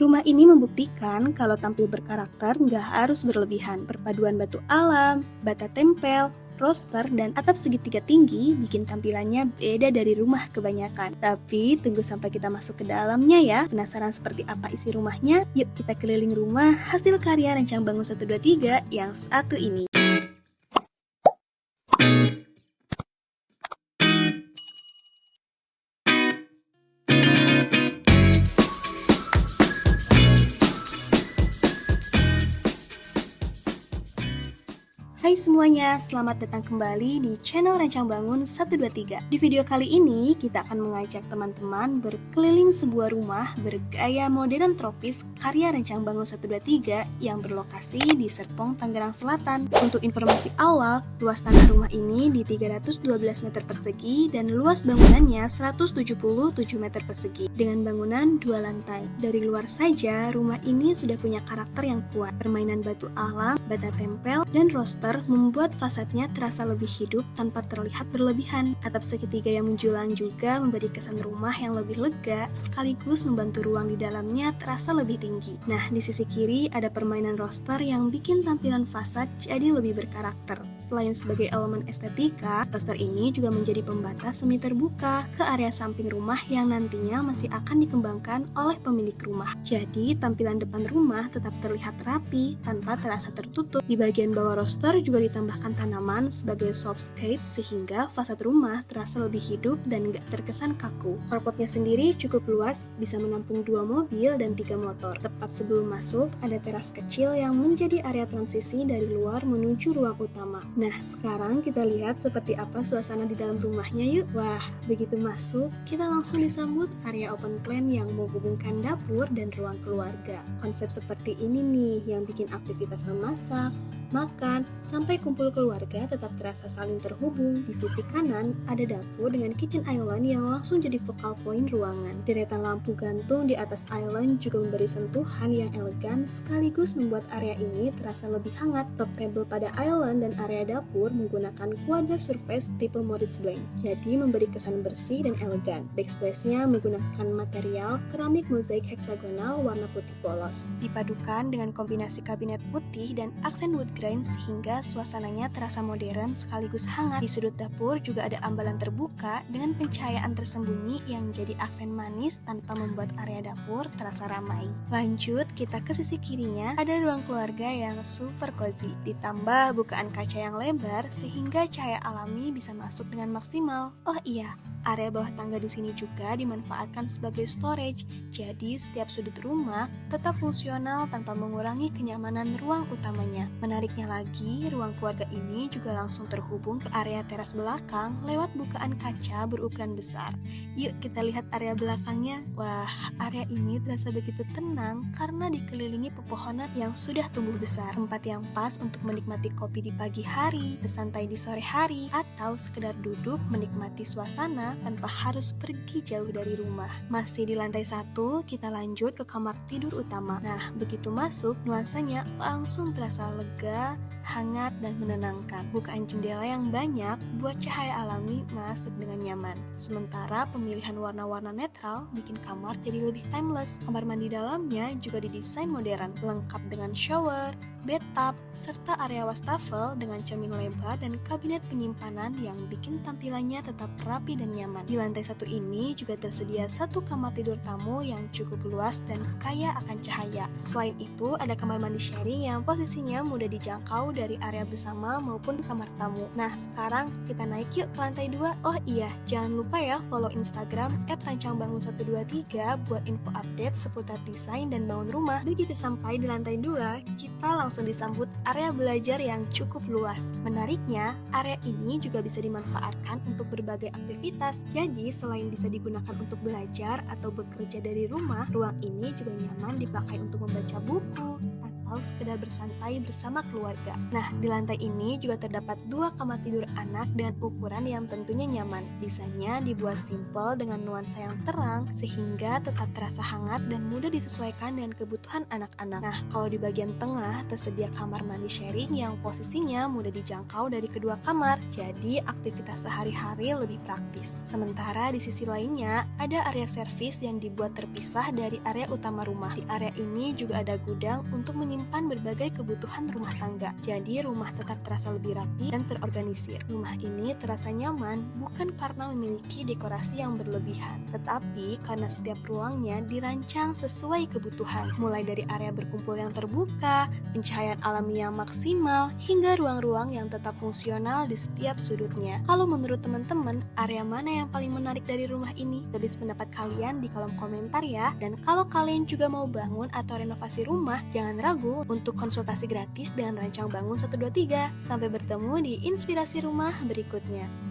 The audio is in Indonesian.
Rumah ini membuktikan kalau tampil berkarakter nggak harus berlebihan. Perpaduan batu alam, bata tempel, roster, dan atap segitiga tinggi bikin tampilannya beda dari rumah kebanyakan. Tapi tunggu sampai kita masuk ke dalamnya ya. Penasaran seperti apa isi rumahnya? Yuk kita keliling rumah hasil karya Rencang Bangun 123 yang satu ini. Hai semuanya, selamat datang kembali di channel Rencang Bangun 123. Di video kali ini, kita akan mengajak teman-teman berkeliling sebuah rumah bergaya modern tropis karya Rencang Bangun 123 yang berlokasi di Serpong, Tangerang Selatan. Untuk informasi awal, luas tanah rumah ini di 312 meter persegi dan luas bangunannya 177 meter persegi dengan bangunan 2 lantai. Dari luar saja, rumah ini sudah punya karakter yang kuat. Permainan batu alam, bata tempel, dan roster membuat fasadnya terasa lebih hidup tanpa terlihat berlebihan. Atap segitiga yang menjulang juga memberi kesan rumah yang lebih lega sekaligus membantu ruang di dalamnya terasa lebih tinggi. Nah, di sisi kiri ada permainan roster yang bikin tampilan fasad jadi lebih berkarakter. Selain sebagai elemen estetika, roster ini juga menjadi pembatas semi terbuka ke area samping rumah yang nantinya masih akan dikembangkan oleh pemilik rumah. Jadi, tampilan depan rumah tetap terlihat rapi tanpa terasa tertutup. Di bagian bawah roster juga ditambahkan tanaman sebagai softscape sehingga fasad rumah terasa lebih hidup dan gak terkesan kaku. Carportnya sendiri cukup luas, bisa menampung 2 mobil dan 3 motor. Tepat sebelum masuk, ada teras kecil yang menjadi area transisi dari luar menuju ruang utama. Nah, sekarang kita lihat seperti apa suasana di dalam rumahnya yuk. Wah, begitu masuk, kita langsung disambut area open plan yang menghubungkan dapur dan ruang keluarga. Konsep seperti ini nih yang bikin aktivitas memasak, makan, sampai kumpul keluarga tetap terasa saling terhubung. Di sisi kanan, ada dapur dengan kitchen island yang langsung jadi focal point ruangan. Deretan lampu gantung di atas island juga memberi sentuhan yang elegan sekaligus membuat area ini terasa lebih hangat. Top table pada island dan area dapur menggunakan quadra surface tipe Moritz Blank, jadi memberi kesan bersih dan elegan. Backsplace-nya menggunakan material keramik mozaik heksagonal warna putih polos, dipadukan dengan kombinasi kabinet putih dan aksen wood grain sehingga suasananya terasa modern sekaligus hangat. Di sudut dapur juga ada ambalan terbuka dengan pencahayaan tersembunyi yang jadi aksen manis tanpa membuat area dapur terasa ramai. Lanjut, kita ke sisi kirinya ada ruang keluarga yang super cozy, ditambah bukaan kaca yang lebar sehingga cahaya alami bisa masuk dengan maksimal. Oh iya, area bawah tangga di sini juga dimanfaatkan sebagai storage, jadi setiap sudut rumah tetap fungsional tanpa mengurangi kenyamanan ruang utamanya. Menariknya lagi, ruang keluarga ini juga langsung terhubung ke area teras belakang lewat bukaan kaca berukuran besar. Yuk kita lihat area belakangnya. Wah, area ini terasa begitu tenang karena dikelilingi pepohonan yang sudah tumbuh besar. Tempat yang pas untuk menikmati kopi di pagi hari, bersantai di sore hari, atau sekedar duduk menikmati suasana tanpa harus pergi jauh dari rumah. Masih di lantai 1, kita lanjut ke kamar tidur utama. Nah, begitu masuk, nuansanya langsung terasa lega, hangat, dan menenangkan. Bukaan jendela yang banyak buat cahaya alami masuk dengan nyaman. Sementara pemilihan warna-warna netral bikin kamar jadi lebih timeless. Kamar mandi dalamnya juga didesain modern, lengkap dengan shower, bathtub, serta area wastafel dengan cermin lebar dan kabinet penyimpanan yang bikin tampilannya tetap rapi dan nyaman. Di lantai 1 ini juga tersedia 1 kamar tidur tamu yang cukup luas dan kaya akan cahaya. Selain itu, ada kamar mandi sharing yang posisinya mudah dijangkau dari area bersama maupun kamar tamu. Nah, sekarang kita naik yuk ke lantai 2. Oh iya, jangan lupa ya follow Instagram @rancangbangun123 buat info update seputar desain dan bangun rumah. Begitu sampai di lantai 2, kita langsung disambut area belajar yang cukup luas. Menariknya, area ini juga bisa dimanfaatkan untuk berbagai aktivitas. Jadi, selain bisa digunakan untuk belajar atau bekerja dari rumah, ruang ini juga nyaman dipakai untuk membaca buku atau sekedar bersantai bersama keluarga. Nah, di lantai ini juga terdapat 2 kamar tidur anak dengan ukuran yang tentunya nyaman. Desainnya dibuat simpel dengan nuansa yang terang sehingga tetap terasa hangat dan mudah disesuaikan dengan kebutuhan anak-anak. Nah, kalau di bagian tengah tersedia kamar mandi sharing yang posisinya mudah dijangkau dari kedua kamar, jadi aktivitas sehari-hari lebih praktis. Sementara di sisi lainnya, ada area servis yang dibuat terpisah dari area utama rumah. Di area ini juga ada gudang untuk menyimpan berbagai kebutuhan rumah tangga. Jadi rumah tetap terasa lebih rapi dan terorganisir. Rumah ini terasa nyaman bukan karena memiliki dekorasi yang berlebihan, tetapi karena setiap ruangnya dirancang sesuai kebutuhan. Mulai dari area berkumpul yang terbuka, pencahayaan alami yang maksimal, hingga ruang-ruang yang tetap fungsional di setiap sudutnya. Kalau menurut teman-teman, area mana yang paling menarik dari rumah ini? Tulis pendapat kalian di kolom komentar ya. Dan kalau kalian juga mau bangun atau renovasi rumah, jangan ragu untuk konsultasi gratis dengan Rancang Bangun 123. Sampai bertemu di inspirasi rumah berikutnya.